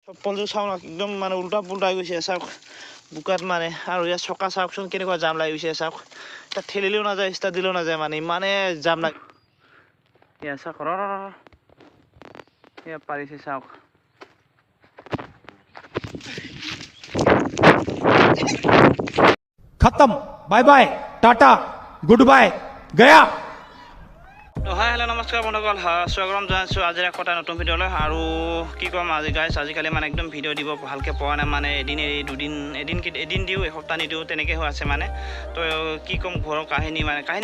চপ্পলযোৰ চাওক একদম মানে উল্টা পুল্টা হৈ গৈছে চাওক বোকাত মানে আৰু ইয়াত চকা চাওকচোন কেনেকুৱা জাম লাগি গৈছে চাওক তাত ঠেলিলেও নাযায় ষ্টাৰ্ট দিলেও নাযায় মানে ইমানে জাম লাগ এয়া চাওক এয়া পাৰিছে চাওক खत्म bye bye tata goodbye गया তো হাই হেল্ল' নমস্কাৰ বন্ধুসকল স্বাগতম জনাইছোঁ আজিৰ এটা নতুন ভিডিঅ'লৈ আৰু কি ক'ম আজি গাইছ আজিকালি মানে একদম ভিডিঅ' দিব ভালকৈ পোৱা নাই মানে এদিন এৰি দুদিন এদিন দিওঁ এসপ্তাহ নিদিওঁ তেনেকৈ হৈ আছে মানে তো কি ক'ম ঘৰৰ কাহিনী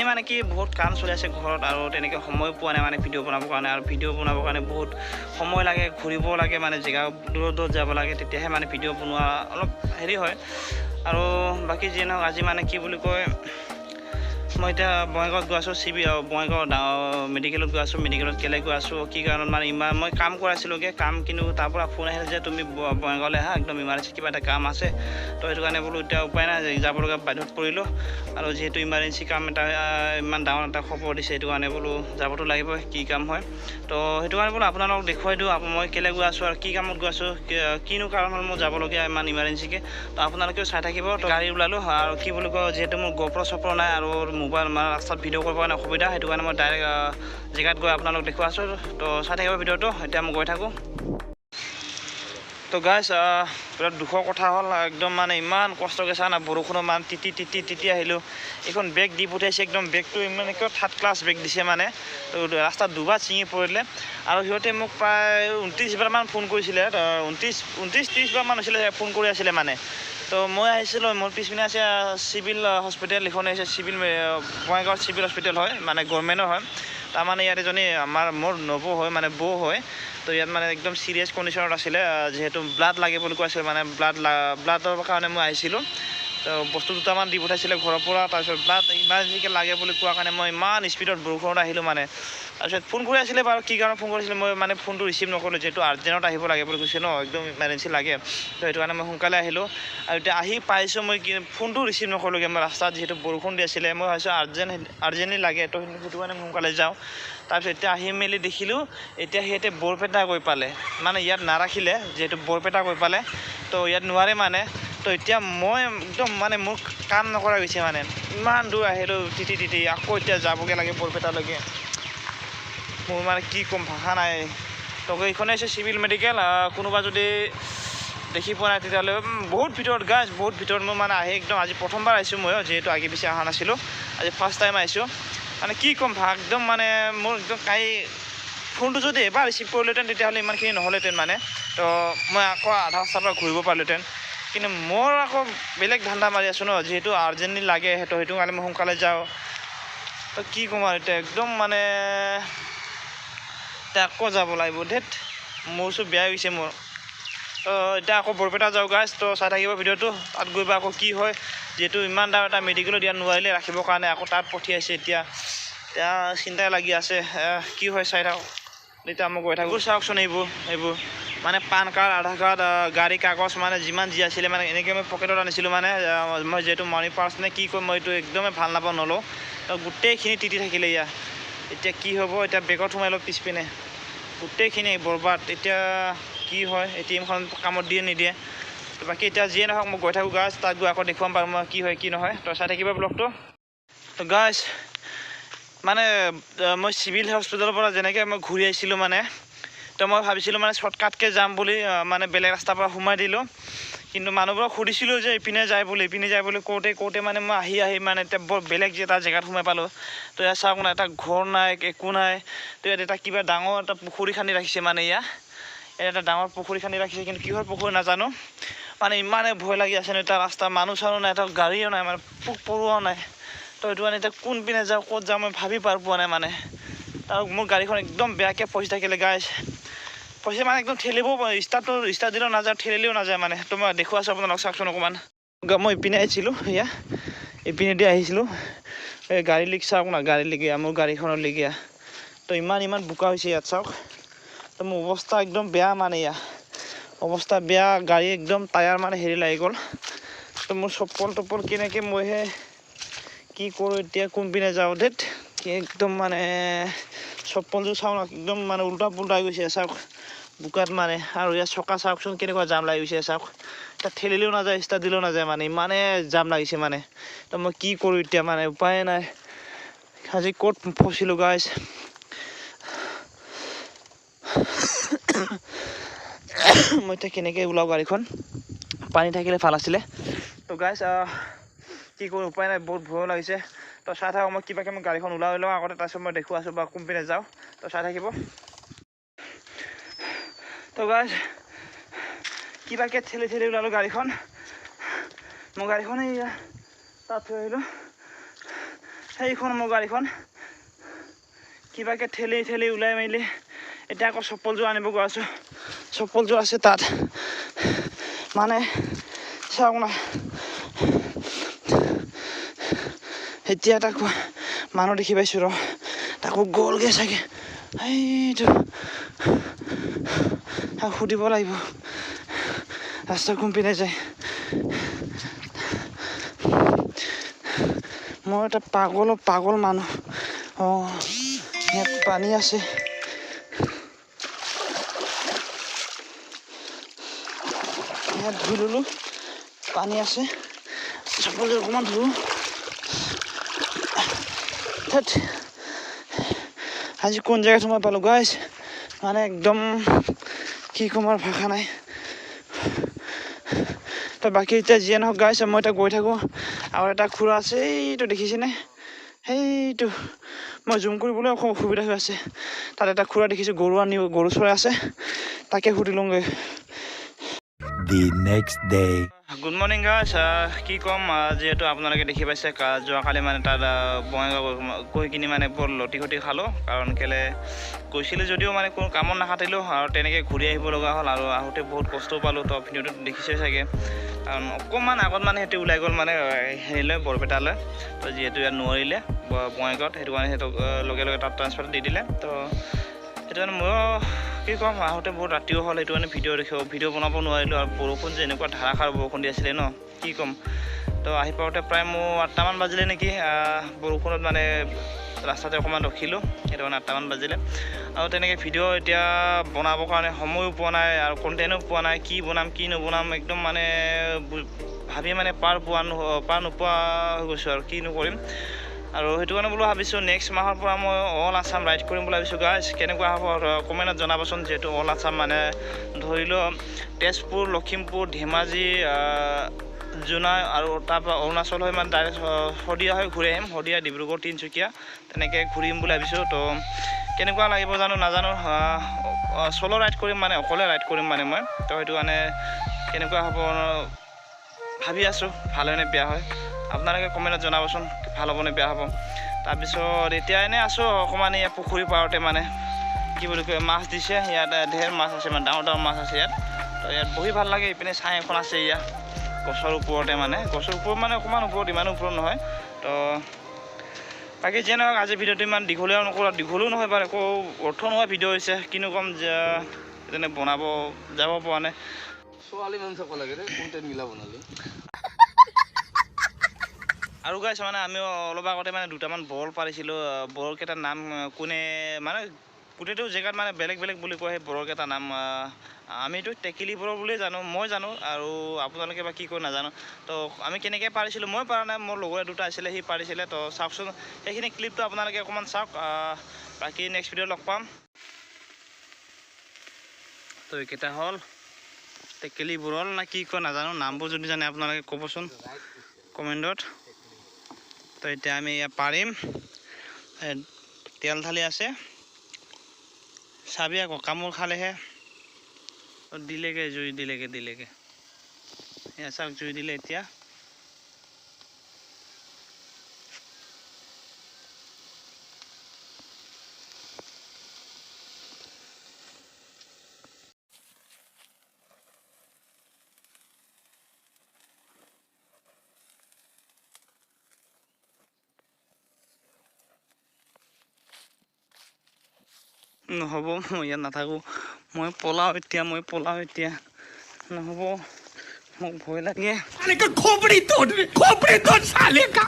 মানে কি বহুত কাম চলি আছে ঘৰত আৰু তেনেকৈ সময় পোৱা নাই মানে ভিডিঅ' বনাবৰ কাৰণে আৰু ভিডিঅ' বনাবৰ কাৰণে বহুত সময় লাগে ঘূৰিব লাগে মানে জেগা দূৰত যাব লাগে তেতিয়াহে মানে ভিডিঅ' বনোৱা অলপ হেৰি হয় আৰু বাকী যি নহওক আজি মানে কি বুলি কয় মই এতিয়া বঙাইগাঁৱত গৈ আছোঁ বঙাইগাঁও মেডিকেলত গৈ আছোঁ মেডিকেলত কেলৈ গৈ আছোঁ কি কাৰণত মানে ইমান মই কাম কৰাইছিলোঁগৈ কাম কিন্তু তাৰ পৰা ফোন আহিল যে তুমি বঙাইগাঁৱলৈ আহা একদম ইমাৰ্জেঞ্চি কিবা এটা কাম আছে তো সেইটো কাৰণে বোলো এতিয়া উপায় নাই যাব লগা বাধ্যত পৰিলোঁ আৰু যিহেতু ইমাৰ্জেঞ্চি কাম এটা ইমান ডাঙৰ এটা খবৰ দিছে সেইটো কাৰণে বোলো যাবতো লাগিবই কি কাম হয় তো সেইটো কাৰণে বোলো আপোনালোকক দেখুৱাই দিওঁ মই কেলৈ গৈ আছোঁ আৰু কি কামত গৈ আছোঁ কিনো কাৰণ হ'ল মোৰ যাবলগীয়া ইমান ইমাৰ্জেঞ্চিকৈ তো আপোনালোকেও চাই থাকিব তো গাড়ী ওলালোঁ আৰু কি বুলি কয় যিহেতু মোৰ গোপ্ৰ চপ্ৰ নাই আৰু মোবাইল মানে ৰাস্তাত ভিডিঅ' কৰিব কাৰণে অসুবিধা সেইটো কাৰণে মই ডাইৰেক্ট জেগাত গৈ আপোনালোক দেখুৱাই আছোঁ তো চাই থাকিব ভিডিঅ'টো এতিয়া মই গৈ থাকোঁ তো গাইছ বিৰাট দুখৰ কথা হ'ল একদম মানে ইমান কষ্টকৈ চা না বৰষুণৰ মান তিতি আহিলোঁ এইখন বেগ দি পঠিয়াইছে একদম বেগটো ইমান একে থাৰ্ড ক্লাছ বেগ দিছে মানে তো ৰাস্তাত দুবাৰ ছিঙি পৰিলে আৰু সিহঁতে মোক প্ৰায় 29বাৰমান ফোন কৰিছিলে 29-30বাৰমান হৈছিলে ফোন কৰি আছিলে মানে তো মই আহিছিলোঁ মোৰ পিছপিনে আছে চিভিল হস্পিটেল এখন আহিছে চিভিল বঙাইগাঁৱত চিভিল হস্পিটেল হয় মানে গভৰ্ণমেণ্টৰ হয় তাৰমানে ইয়াত এজনী মোৰ নবৌ হয় মানে বৌ হয় তো ইয়াত মানে একদম চিৰিয়াছ কণ্ডিশ্যনত আছিলে যিহেতু ব্লাড লাগে বুলি কৈ আছিলে মানে ব্লাডৰ কাৰণে মই আহিছিলোঁ তো বস্তু দুটামান দি পঠাইছিলে ঘৰৰ পৰা তাৰপিছত ব্লাড ইমাৰ্জেঞ্চিকৈ লাগে বুলি কোৱা কাৰণে মই ইমান স্পীডত বৰষুণত আহিলোঁ মানে তাৰপিছত ফোন কৰি আছিলে বাৰু কি কাৰণে ফোন কৰিছিলে মই মানে ফোনটো ৰিচিভ নকৰিলোঁ যিহেতু আৰ্জেণ্টত আহিব লাগে বুলি কৈছে ন একদম ইমাৰ্জেঞ্চি লাগে তো সেইটো কাৰণে মই সোনকালে আহিলোঁ আৰু এতিয়া আহি পাইছোঁ মই ফোনটো ৰিচিভ নকৰিলোঁগৈ মই ৰাস্তাত যিহেতু বৰষুণ দি আছিলে মই ভাবিছোঁ আৰ্জেণ্টলি লাগে তো সেইটো কাৰণে সোনকালে যাওঁ তাৰপিছত এতিয়া আহি মেলি দেখিলোঁ এতিয়া সিহঁতে বৰপেটা গৈ পালে মানে ইয়াত নাৰাখিলে যিহেতু বৰপেটা গৈ পালে তো ইয়াত নোৱাৰে মানে তো এতিয়া মই একদম মানে মোৰ কাম নকৰা গৈছে মানে ইমান দূৰ আহিলোঁ তিতি আকৌ এতিয়া যাবগৈ লাগে বৰপেটালৈকে মোৰ মানে কি ক'ম ভাষা নাই তো এইখনে হৈছে চিভিল মেডিকেল কোনোবা যদি দেখি পোৱা নাই তেতিয়াহ'লে বহুত ভিতৰত গাইছ বহুত ভিতৰত মই মানে আহি একদম আজি প্ৰথমবাৰ আহিছোঁ মই যিহেতু আগে পিছে অহা নাছিলোঁ আজি ফাৰ্ষ্ট টাইম আহিছোঁ মানে কি ক'ম একদম মানে মোৰ একদম ফোনটো যদি এবাৰ ৰিচিভ কৰিলোহেঁতেন তেতিয়াহ'লে ইমানখিনি নহ'লেহেঁতেন মানে তো মই আকৌ আধা ৰাস্তাৰ পৰা ঘূৰিব পাৰিলোহেঁতেন কিন্তু মোৰ আকৌ বেলেগ ধান্দা মাৰি আছোঁ ন যিহেতু আৰ্জেণ্টলি লাগে সেইটো কাৰণে মই সোনকালে যাওঁ তো কি ক'ম আৰু এতিয়া একদম মানে এতিয়া আকৌ যাব লাগিব ধেত মোৰ চব বেয়া গৈছে মোৰ তো এতিয়া আকৌ বৰপেটা যাওঁ গাইছ তো চাই থাকিব ভিডিঅ'টো তাত গৈ বা আকৌ কি হয় যিহেতু ইমান ডাঙৰ এটা মেডিকেলত ইয়াত নোৱাৰিলে ৰাখিবৰ কাৰণে আকৌ তাত পঠিয়াইছে এতিয়া চিন্তাই লাগি আছে কি হয় চাই থাকক এতিয়া মই গৈ থাকোঁ চাওকচোন এইবোৰ মানে পান কাৰ্ড আধাৰ কাৰ্ড গাড়ী কাগজ মানে যিমান যি আছিলে মানে এনেকৈ মই পকেটত আনিছিলোঁ মানে মই যিহেতু মানি পাৰ্চ নে কি কয় মই এইটো একদমেই ভাল নাপাওঁ নলওঁ তো গোটেইখিনি তিতি থাকিলে এতিয়া কি হ'ব এতিয়া বেগত সোমাই লওঁ পিছপিনে গোটেইখিনি বৰবাদ এতিয়া কি হয় ATM-খন কামত দিয়ে নিদিয়ে বাকী এতিয়া যিয়ে নহওক মই গৈ থাকোঁ গাইছ তাত গৈ আকৌ দেখুৱাম বাৰু মই কি হয় কি নহয় তো চাই থাকিব ব্লগটো তো গাইছ মানে মই চিভিল হস্পিটেলৰ পৰা যেনেকৈ মই ঘূৰি আহিছিলোঁ মানে তো মই ভাবিছিলোঁ মানে শ্বৰ্টকাটকৈ যাম বুলি মানে বেলেগ ৰাস্তাৰ পৰা সোমাই দিলোঁ কিন্তু মানুহবোৰক সুধিছিলোঁ যে ইপিনে যায় বুলি কওঁতে মানে মই আহি মানে এতিয়া বৰ বেলেগ এটা জেগাত সোমাই পালোঁ তো ইয়াত চাওক না এটা ঘৰ নাই একো নাই তো ইয়াত এটা কিবা ডাঙৰ এটা পুখুৰী খান্দি ৰাখিছে মানে ইয়াত এটা ডাঙৰ পুখুৰী খান্দি ৰাখিছে কিন্তু কিহৰ পুখুৰী নাজানো মানে ইমানে ভয় লাগি আছে ন এটা ৰাস্তা মানুহ চানুহ নাই এটা গাড়ীও নাই মানে পোক পৰুৱাও নাই তো সেইটো কাৰণে এতিয়া কোনপিনে যাওঁ ক'ত যাওঁ মই ভাবি পোৱা নাই মানে তাৰ মোৰ গাড়ীখন একদম বেয়াকৈ ফচি থাকিলে গাইছ ফচি মানে একদম ঠেলিব ষ্টাৰ্ট দিলেও নাযায় ঠেলিলেও নাযায় মানে তো মই দেখুৱাইছোঁ আপোনালোক চাওকচোন অকণমান মই ইপিনে আহিছিলোঁ ইপিনেদি আহিছিলোঁ এই গাড়ী লিক চাওক না গাড়ী লিগীয়া মোৰ গাড়ীখনৰ লিগীয়া তো ইমান বোকা হৈছে ইয়াত চাওক তো মোৰ অৱস্থা একদম বেয়া মানে অৱস্থা বেয়া গাড়ী একদম টায়াৰ মানে হেৰি লাগি গ'ল তো মোৰ চপ্পল কেনেকৈ মইহে কি কৰোঁ এতিয়া কোনপিনে যাওঁ ধেত একদম মানে চপ্পলযোৰ চাওক একদম মানে উল্টা পুল্টা হৈ গৈছে চাওক বোকাত মানে আৰু ইয়াত চকা চাওকচোন কেনেকুৱা জাম লাগি গৈছে চাওক তাত ঠেলিলেও নাযায় ষ্টাৰ্ট দিলেও নাযায় মানে ইমানে জাম লাগিছে মানে তো মই কি কৰোঁ এতিয়া মানে উপায় নাই আজি ক'ত ফচিলোঁ গাইজ মই এতিয়া কেনেকৈ ওলাওঁ গাড়ীখন পানী থাকিলে ভাল আছিলে তো গাইজ কি কৰোঁ উপায় নাই বহুত ভয় লাগিছে তো চাই থাকক মই কিবাকৈ মই গাড়ীখন ওলাই লওঁ আগতে তাৰপিছত মই দেখুৱাই আছোঁ বা কোনপিনে যাওঁ তো চাই থাকিব তো গাইজ কিবাকৈ ঠেলি ঠেলি ওলালোঁ গাড়ীখন মোৰ গাড়ীখন এয়া তাত থৈ আহিলোঁ সেইখন মোৰ গাড়ীখন কিবাকৈ ঠেলি ঠেলি ওলাই মেলি এতিয়া আকৌ চপ্পলযোৰ আনিব গৈ আছোঁ চপ্পলযোৰ আছে তাত মানে চাওক না এতিয়া তাক মানুহ দেখি পাইছোঁ ৰ তাকো গ'লগৈ চাগে এইটো তাক সুধিব লাগিব ৰাস্তা কোনপিনে যায় মই এটা পাগল মানুহ অঁ ইয়াত পানী আছে ইয়াত ধুই ল'লোঁ পানী আছে চপ্পলযোৰ অকণমান ধুলোঁ আজি কোন জেগাত সোমাই পালোঁ গাইজ মানে একদম কি ক'ম আৰু ভাষা নাই তো বাকী এতিয়া যিয়ে নহওক গাইজ মই এতিয়া গৈ থাকোঁ আৰু এটা খুৰা আছে এইটো দেখিছেনে সেইটো মই জুম কৰিবলৈ অকণ অসুবিধা হৈ আছে তাত এটা খুৰা দেখিছোঁ গৰু চৰাই আছে তাকে সুধি লওঁগৈ The next day. Good morning guys কি ক'ম যিহেতু আপোনালোকে দেখি পাইছে যোৱাকালি মানে তাত বঙাইগাঁও গৈ কিনি মানে বৰ লটি ঘটি খালোঁ কাৰণ কেলৈ গৈছিলোঁ যদিও মানে কোনো কামত নাখাটিলোঁ আৰু তেনেকৈ ঘূৰি আহিব লগা হ'ল আৰু আহোঁতে বহুত কষ্টও পালোঁ তো ভিডিঅ'টো দেখিছে চাগে কাৰণ অকণমান আগত মানে সিহঁতে ওলাই গ'ল মানে হেৰিলৈ বৰপেটালৈ তো যিহেতু ইয়াত নোৱাৰিলে বঙাইগাঁৱত সেইটো কাৰণে সিহঁতক লগে লগে তাত ট্ৰান্সফাৰ দি দিলে তো সেইটো কাৰণে ময়ো কি ক'ম আহোঁতে বহুত ৰাতিও হ'ল সেইটো কাৰণে ভিডিঅ' বনাব নোৱাৰিলোঁ আৰু বৰষুণ যে এনেকুৱা ধাৰাসাৰ বৰষুণ দি আছিলে ন কি ক'ম তো আহি পাওঁতে প্ৰায় মোৰ 8টামান বাজিলে নেকি বৰষুণত মানে ৰাস্তাতে অকণমান ৰখিলোঁ সেইটো কাৰণে 8টামান বাজিলে আৰু তেনেকৈ ভিডিঅ' এতিয়া বনাবৰ কাৰণে সময়ো পোৱা নাই আৰু কণ্টেণ্টো পোৱা নাই কি বনাম কি নবনাম একদম মানে ভাবি মানে পাৰ নোপোৱা হৈ গৈছোঁ আৰু কিনো কৰিম আৰু সেইটো কাৰণে বোলো ভাবিছোঁ নেক্সট মাহৰ পৰা মই অল আছাম ৰাইড কৰিম বুলি ভাবিছোঁ গাইজ কেনেকুৱা হ'ব কমেণ্টত জনাবচোন যিহেতু অল আছাম মানে ধৰি লওক তেজপুৰ লখিমপুৰ ধেমাজি জোনাই আৰু তাৰপৰা অৰুণাচল হৈ মানে ডাইৰেক্ট শদিয়া হৈ ঘূৰি আহিম শদিয়া ডিব্ৰুগড় তিনিচুকীয়া তেনেকৈ ঘূৰিম বুলি ভাবিছোঁ তো কেনেকুৱা লাগিব জানো নাজানো চ'ল' ৰাইড কৰিম মানে অকলে ৰাইড কৰিম মানে মই তো সেইটো কাৰণে কেনেকুৱা হ'ব ভাবি আছোঁ ভাল হয়নে বেয়া হয় আপোনালোকে কমেণ্টত জনাবচোন ভাল হ'বনে বেয়া হ'ব তাৰপিছত এতিয়া এনেই আছোঁ অকণমান ইয়াত পুখুৰী পাৰতে মানে কি বুলি কয় মাছ দিছে ইয়াত ঢেৰ মাছ আছে মানে ডাঙৰ ডাঙৰ মাছ আছে ইয়াত তো ইয়াত বহি ভাল লাগে ইপিনে ছাঁ এখন আছে ইয়াত গছৰ ওপৰতে মানে গছৰ ওপৰত মানে অকণমান ওপৰত ইমানো ওপৰত নহয় তো বাকী যে নহওক আজি ভিডিঅ'টো ইমান দীঘলীয়াও নকৰোঁ দীঘলেও নহয় বাৰু একো অৰ্থ নোহোৱা ভিডিঅ' হৈছে কিনো ক'ম যে যেনে বনাব যাব পৰা নাই ছোৱালী মানুহ চাব লাগে কণ্টেণ্ট মিলা বনালে আৰু গাইছ মানে আমি অলপ আগতে মানে দুটামান বল পাৰিছিলোঁ বৰকেইটাৰ নাম কোনে মানে গোটেইটো জেগাত মানে বেলেগ বেলেগ বুলি কয় সেই বৰকেইটাৰ নাম আমিতো টেকেলি বৰ বুলিয়ে জানো মই জানো আৰু আপোনালোকে বা কি কয় নাজানো তো আমি কেনেকৈ পাৰিছিলোঁ মই পৰা নাই মোৰ লগৰে দুটা আছিলে সি পাৰিছিলে তো চাওকচোন সেইখিনি ক্লিপটো আপোনালোকে অকণমান চাওক বাকী নেক্সট ভিডিঅ' লগ পাম তো এইকেইটা হ'ল টেকেলি বৰল না কি কয় নাজানো নামবোৰ যদি জানে আপোনালোকে ক'বচোন কমেণ্টত তো এতিয়া আমি পাৰিম তেল ঢালি আছে চাবি আকৌ কামোৰ খালেহে দিলেগে জুই দিলেগে এয়া চাওক জুই দিলে এতিয়া নহ'ব মই ইয়াত নাথাকোঁ মই পলাওঁ এতিয়া নহ'ব মোক ভয় লাগে खोपड़ी तोड़ साले का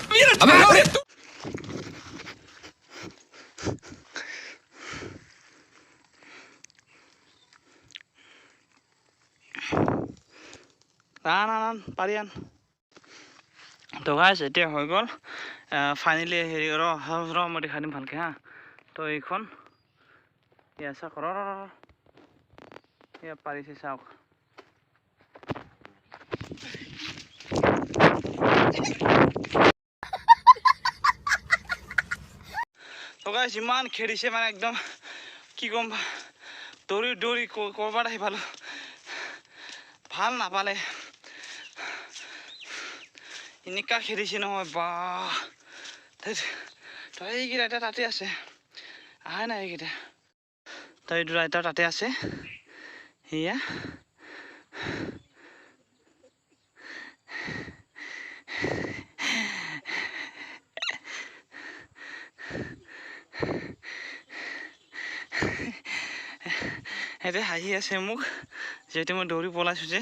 আন পাৰি আন তো গাইছ এতিয়া হৈ গ'ল ফাইনেলি হেৰি ৰ মই দেখাই দিম ভালকৈ হা তো এইখন এয়া চাওক এয়া পাৰিছে চাওক তো গাইছ ইমান খেদিছে মানে একদম কি ক'ম দৌৰি ক'ৰবাত আহি পালোঁ ভাল নাপালে এনেকুৱা খেদিছে নহয় বা তই এইকেইটা এতিয়া তাতে আছে আহাই নাই এইকেইটা তই দুটা এতিয়া তাতে আছে সেয়া সিহঁতে হাঁহি আছে মোক যিহেতু মই দৌৰি পলাইছোঁ যে